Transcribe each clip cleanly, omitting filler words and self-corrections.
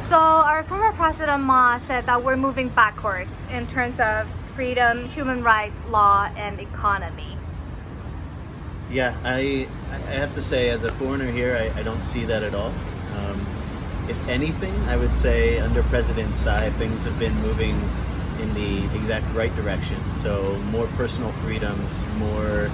So our former President Ma said that we're moving backwards in terms of freedom, human rights, law, and economy. Yeah, I have to say, as a foreigner here, I don't see that at all. If anything, I would say under President Tsai, things have been moving in the exact right direction. So more personal freedoms, more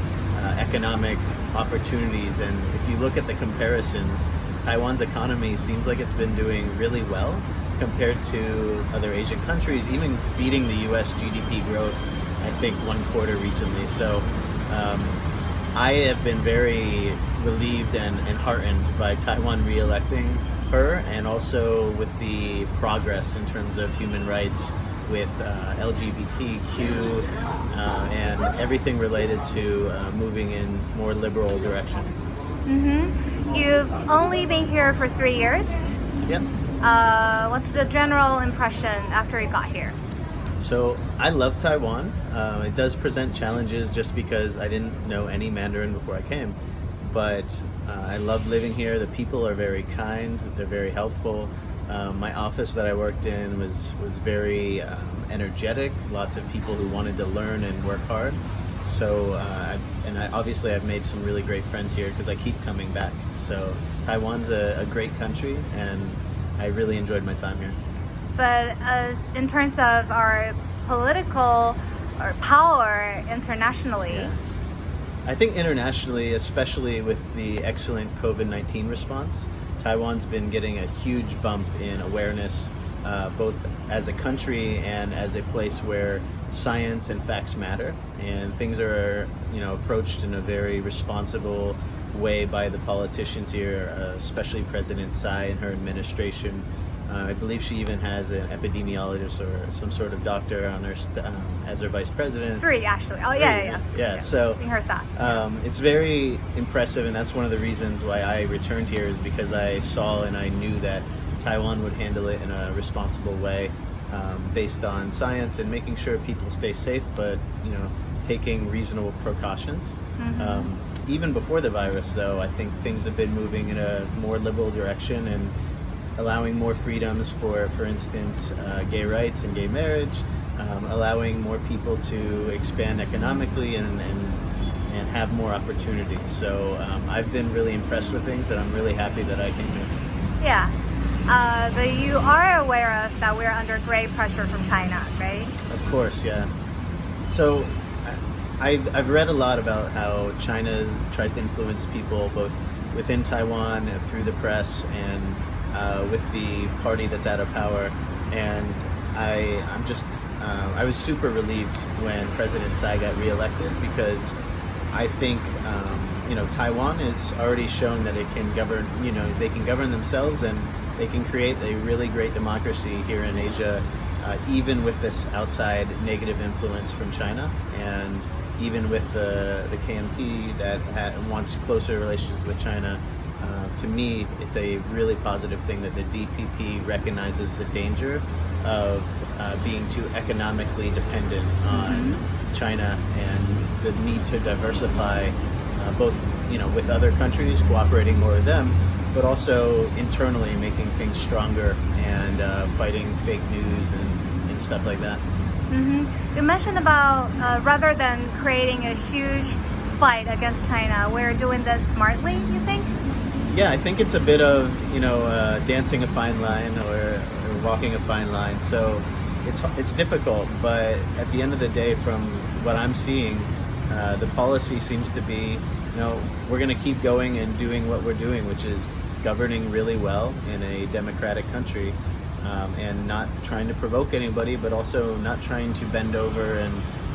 economic opportunities, and if you look at the comparisons, Taiwan's economy seems like it's been doing really well compared to other Asian countries, even beating the US GDP growth, I think, one quarter recently. So I have been very relieved and heartened by Taiwan re-electing her, and also with the progress in terms of human rights with LGBTQ and everything related to moving in more liberal direction. Mm-hmm. You've only been here for 3 years. Yep. What's the general impression after you got here? So I love Taiwan. It does present challenges just because I didn't know any Mandarin before I came. But I love living here. The people are very kind. They're very helpful. My office that I worked in was very energetic. Lots of people who wanted to learn and work hard. So, obviously I've made some really great friends here because I keep coming back. So Taiwan's a great country, and I really enjoyed my time here. But as in terms of our political or power internationally, yeah. I think internationally, especially with the excellent COVID-19 response, Taiwan's been getting a huge bump in awareness, both as a country and as a place where science and facts matter, and things are, approached in a very responsible way by the politicians here, especially President Tsai and her administration. I believe she even has an epidemiologist or some sort of doctor on her as her vice president. 3 actually. Oh, yeah. Yeah. So her staff. it's very impressive, and that's one of the reasons why I returned here, is because I saw and I knew that Taiwan would handle it in a responsible way, based on science and making sure people stay safe, but taking reasonable precautions. Mm-hmm. Even before the virus, though, I think things have been moving in a more liberal direction and allowing more freedoms for instance, gay rights and gay marriage, allowing more people to expand economically and have more opportunities. So I've been really impressed with things, and I'm really happy that I came here. Yeah, but you are aware of that we're under great pressure from China, right? Of course, yeah. So I've read a lot about how China tries to influence people both within Taiwan, through the press, and with the party that's out of power, and I was super relieved when President Tsai got reelected, because I think Taiwan has already shown that it can govern. They can govern themselves, and they can create a really great democracy here in Asia, even with this outside negative influence from China, and even with the KMT that wants closer relations with China. To me, it's a really positive thing that the DPP recognizes the danger of being too economically dependent on China, and the need to diversify, both with other countries, cooperating more with them, but also internally making things stronger and fighting fake news and stuff like that. Mm-hmm. You mentioned about rather than creating a huge fight against China, we're doing this smartly, you think? Yeah, I think it's a bit of, dancing a fine line or walking a fine line. So it's difficult, but at the end of the day, from what I'm seeing, the policy seems to be, we're going to keep going and doing what we're doing, which is governing really well in a democratic country, and not trying to provoke anybody, but also not trying to bend over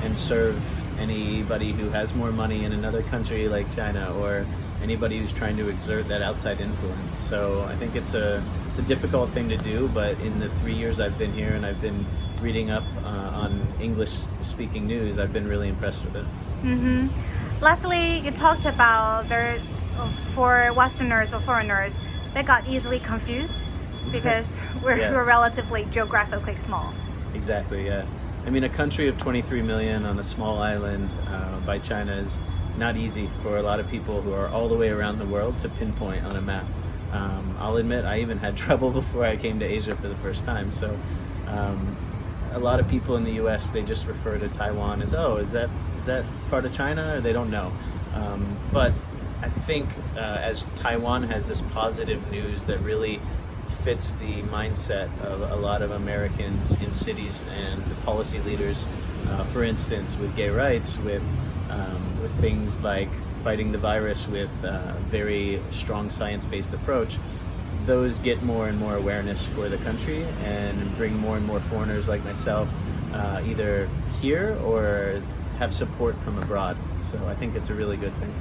and serve anybody who has more money in another country like China, or anybody who's trying to exert that outside influence. So I think it's a difficult thing to do, but in the 3 years I've been here and I've been reading up on English-speaking news, I've been really impressed with it. Mm-hmm. Lastly, you talked about for Westerners or foreigners, they got easily confused because we're relatively geographically small. Exactly, yeah. I mean, a country of 23 million on a small island by China is not easy for a lot of people who are all the way around the world to pinpoint on a map. I'll admit I even had trouble before I came to Asia for the first time. So a lot of people in the U.S., they just refer to Taiwan as, oh, is that part of China? Or they don't know. But I think as Taiwan has this positive news that really fits the mindset of a lot of Americans in cities and policy leaders, for instance, with gay rights, with things like fighting the virus with a very strong science-based approach, those get more and more awareness for the country and bring more and more foreigners like myself either here or have support from abroad. So I think it's a really good thing.